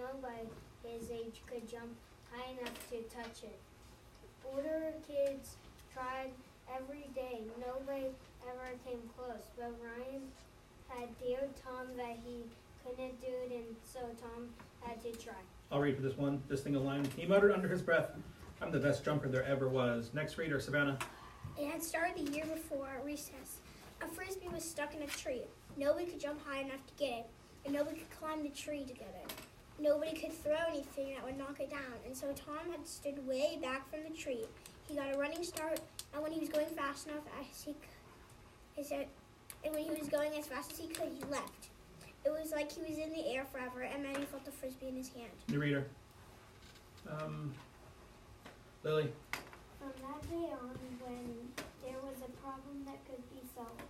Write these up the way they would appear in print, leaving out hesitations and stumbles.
nobody his age could jump high enough to touch it. Older kids tried every day. Nobody ever came close, but Ryan had dared Tom that he couldn't do it, and so Tom had to try. I'll read for this thing of line. He muttered under his breath, "I'm the best jumper there ever was." Next reader, Savannah. It had started the year before at recess. A frisbee was stuck in a tree. Nobody could jump high enough to get it, and nobody could climb the tree to get it. Nobody could throw anything that would knock it down, and so Tom had stood way back from the tree. He got a running start, and when he was going fast enough as he could, he left. It was like he was in the air forever, and then he felt the frisbee in his hand. New reader. Lily. From that day on, when there was a problem that could be solved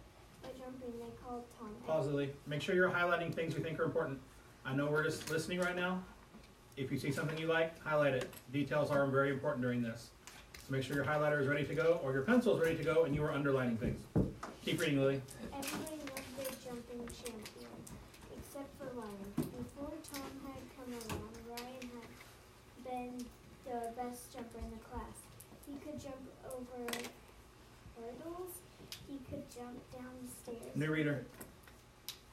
by jumping, they called Tom. Pause, Lily. Make sure you're highlighting things we think are important. I know we're just listening right now. If you see something you like, highlight it. Details are very important during this. So make sure your highlighter is ready to go, or your pencil is ready to go, and you are underlining things. Keep reading, Lily. Everybody loved their jumping champion, except for Ryan. Before Tom had come along, Ryan had been the best jumper in the class. He could jump over hurdles. He could jump down the stairs. New reader.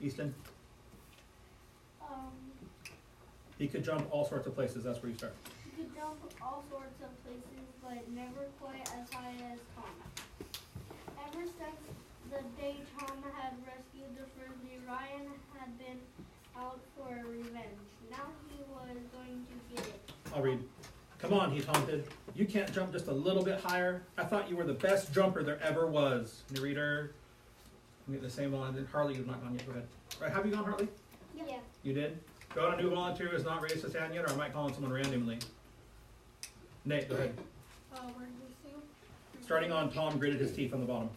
Easton. He could jump all sorts of places. That's where you start. He could jump all sorts of places, but never quite as high as Tom. Ever since the day Tom had rescued the frisbee, Ryan had been out for revenge. Now he was going to get it. I'll read. "Come on," he taunted. "You can't jump just a little bit higher? I thought you were the best jumper there ever was." New reader. I'm getting the same one. Harley, you've not gone yet. Go ahead. Right, have you gone, Harley? Yeah. You did? Go on, a new volunteer who has not raised his hand yet, or I might call on someone randomly. Nate, go ahead. Where did we see? Starting on Tom gritted his teeth on the bottom.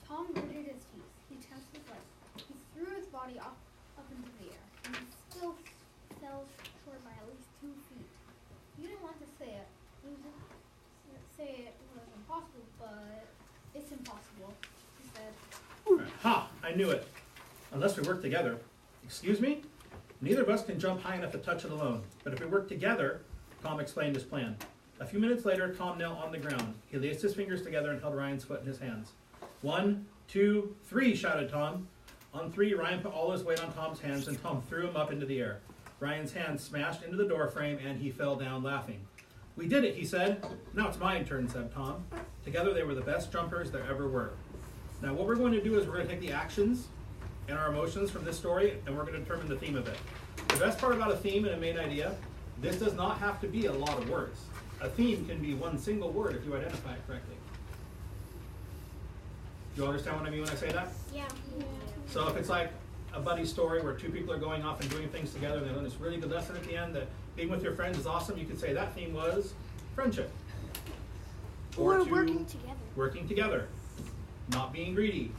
Tom gritted his teeth. He tensed his legs. He threw his body up into the air, and he still fell short by at least 2 feet. You didn't want to say it. You didn't say it was impossible, but it's impossible, he said. Right. Ha! I knew it. Unless we work together. Excuse me? Neither of us can jump high enough to touch it alone. But if we work together, Tom explained his plan. A few minutes later, Tom knelt on the ground. He laced his fingers together and held Ryan's foot in his hands. 1, 2, 3, shouted Tom. On 3, Ryan put all his weight on Tom's hands, and Tom threw him up into the air. Ryan's hand smashed into the door frame, and he fell down laughing. "We did it," he said. "Now it's my turn," said Tom. Together they were the best jumpers there ever were. Now what we're going to do is we're going to take the actions and our emotions from this story, and we're going to determine the theme of it. The best part about a theme and a main idea, this does not have to be a lot of words. A theme can be one single word if you identify it correctly. Do you understand what I mean when I say that? Yeah. So if it's like a buddy story where 2 people are going off and doing things together and they learn this really good lesson at the end that being with your friends is awesome, you could say that theme was friendship. Or working together. Working together. Not being greedy.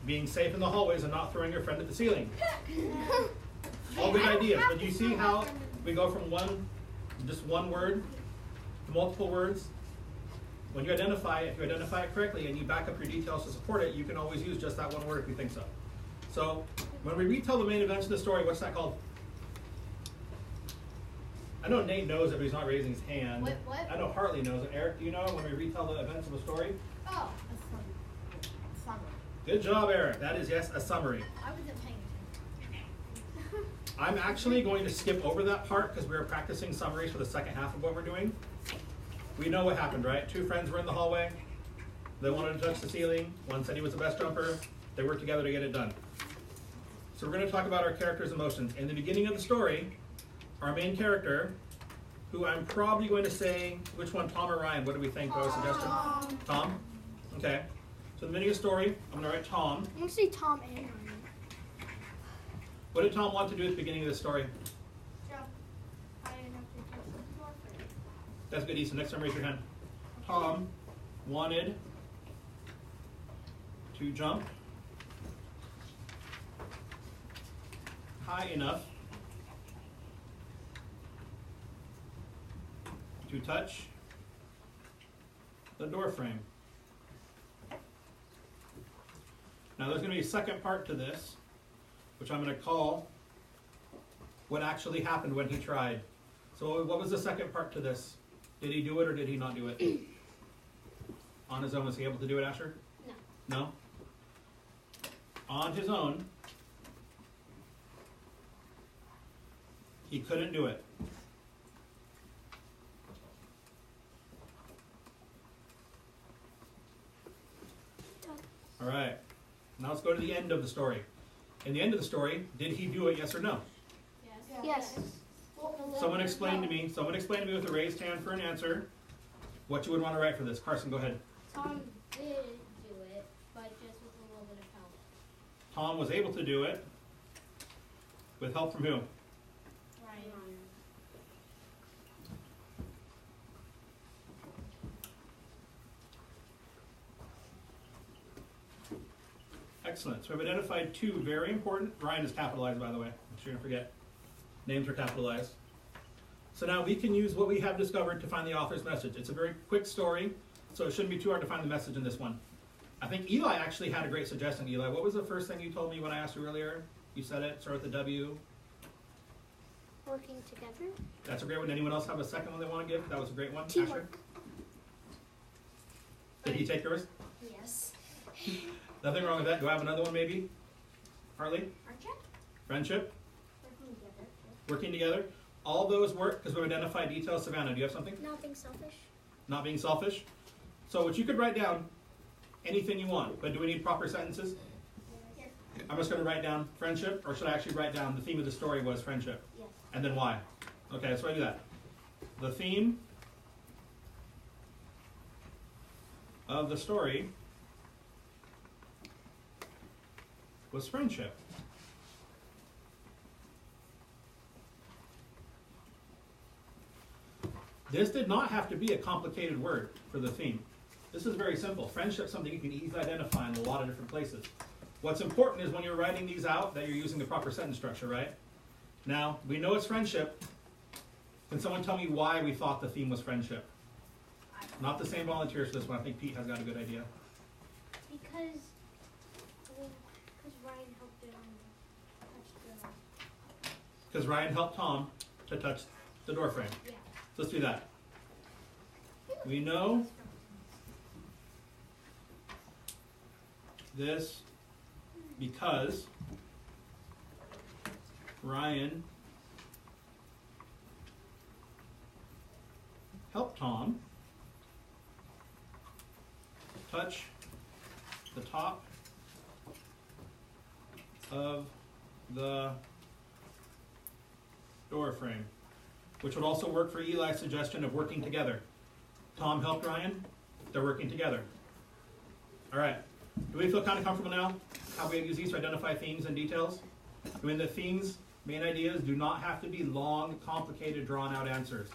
Being safe in the hallways and not throwing your friend at the ceiling. All good ideas. But you see how we go from just one word to multiple words? When you identify it, if you identify it correctly and you back up your details to support it, you can always use just that one word if you think so. So when we retell the main events of the story, what's that called? I know Nate knows it, but he's not raising his hand. What? I know Hartley knows it. Eric, do you know when we retell the events of a story? Oh, a summary. Good job, Eric. That is, yes, a summary. I wasn't paying attention. I'm actually going to skip over that part because we were practicing summaries for the second half of what we're doing. We know what happened, right? 2 friends were in the hallway. They wanted to touch the ceiling. One said he was the best jumper. They worked together to get it done. So we're going to talk about our characters' emotions. In the beginning of the story, our main character, who I'm probably going to say, which one, Tom or Ryan? What do we think? What was a suggestion? Tom? Okay. So in the beginning of the story, I'm going to write Tom. I'm going to say Tom and Ryan. What did Tom want to do at the beginning of the story? Jump high enough to touch the door frame. That's good, Ethan. Next time, raise your hand. Tom wanted to jump high enough to touch the door frame. Now there's going to be a second part to this, which I'm going to call what actually happened when he tried. So what was the second part to this? Did he do it or did he not do it? On his own, was he able to do it, Asher? No. No? On his own, he couldn't do it. All right. Now let's go to the end of the story. In the end of the story, did he do it, yes or no? Yes. Someone explain to me with a raised hand for an answer what you would want to write for this. Carson, go ahead. Tom did do it, but just with a little bit of help. Tom was able to do it with help from who? Ryan. Excellent. So I've identified two very important. Ryan is capitalized, by the way. I'm sure you don't forget. Names are capitalized. So now we can use what we have discovered to find the author's message. It's a very quick story, so it shouldn't be too hard to find the message in this one. I think Eli actually had a great suggestion. Eli, what was the first thing you told me when I asked you earlier? You said it, start with the W. Working together. That's a great one. Anyone else have a second one they want to give? That was a great one. Teamwork. Asher? Did he take yours? Yes. Nothing wrong with that. Do I have another one maybe? Harley? Friendship? Working together. All those work because we've identified details. Savannah, do you have something? Not being selfish. Not being selfish. So what you could write down, anything you want, but do we need proper sentences? Yes. I'm just going to write down friendship, or should I actually write down the theme of the story was friendship? Yes. And then why? Okay, so I do that. The theme of the story was friendship. This did not have to be a complicated word for the theme. This is very simple. Friendship is something you can easily identify in a lot of different places. What's important is when you're writing these out that you're using the proper sentence structure, right? Now, we know it's friendship. Can someone tell me why we thought the theme was friendship? Not the same volunteers for this one. I think Pete has got a good idea. Because Ryan helped him touch the. Because Ryan helped Tom to touch the door frame. Yeah. So let's do that. We know this because Ryan helped Tom touch the top of the door frame, which would also work for Eli's suggestion of working together. Tom helped Ryan, they're working together. All right, do we feel kind of comfortable now how we use these to identify themes and details? I mean, the themes, main ideas, do not have to be long, complicated, drawn-out answers.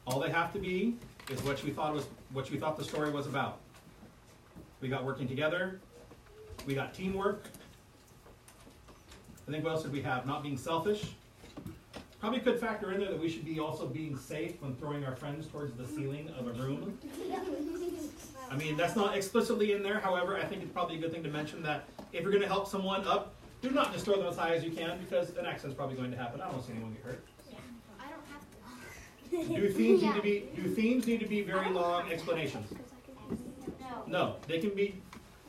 All they have to be is what you thought the story was about. We got working together, we got teamwork. I think what else did we have? Not being selfish. Probably could factor in there that we should be also being safe when throwing our friends towards the ceiling of a room. I mean, that's not explicitly in there. However, I think it's probably a good thing to mention that if you're going to help someone up, do not just throw them as high as you can because an accident's probably going to happen. I don't want to see anyone get hurt. I don't have to. Do themes need to be very long explanations? No, they can be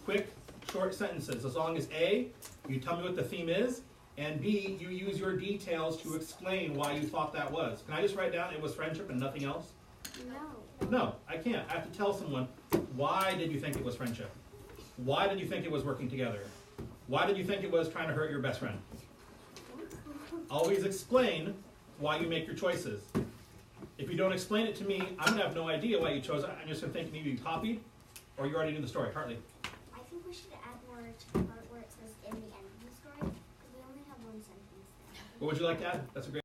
quick, short sentences. As long as A, you tell me what the theme is, and B, you use your details to explain why you thought that was. Can I just write down it was friendship and nothing else? No. No, I can't. I have to tell someone, why did you think it was friendship? Why did you think it was working together? Why did you think it was trying to hurt your best friend? Always explain why you make your choices. If you don't explain it to me, I'm going to have no idea why you chose it. I'm just going to think maybe you copied, or you already knew the story. Hartley? I think we should add more to the part where it says in the end of the story, because we only have one sentence there. What would you like to add? That's a great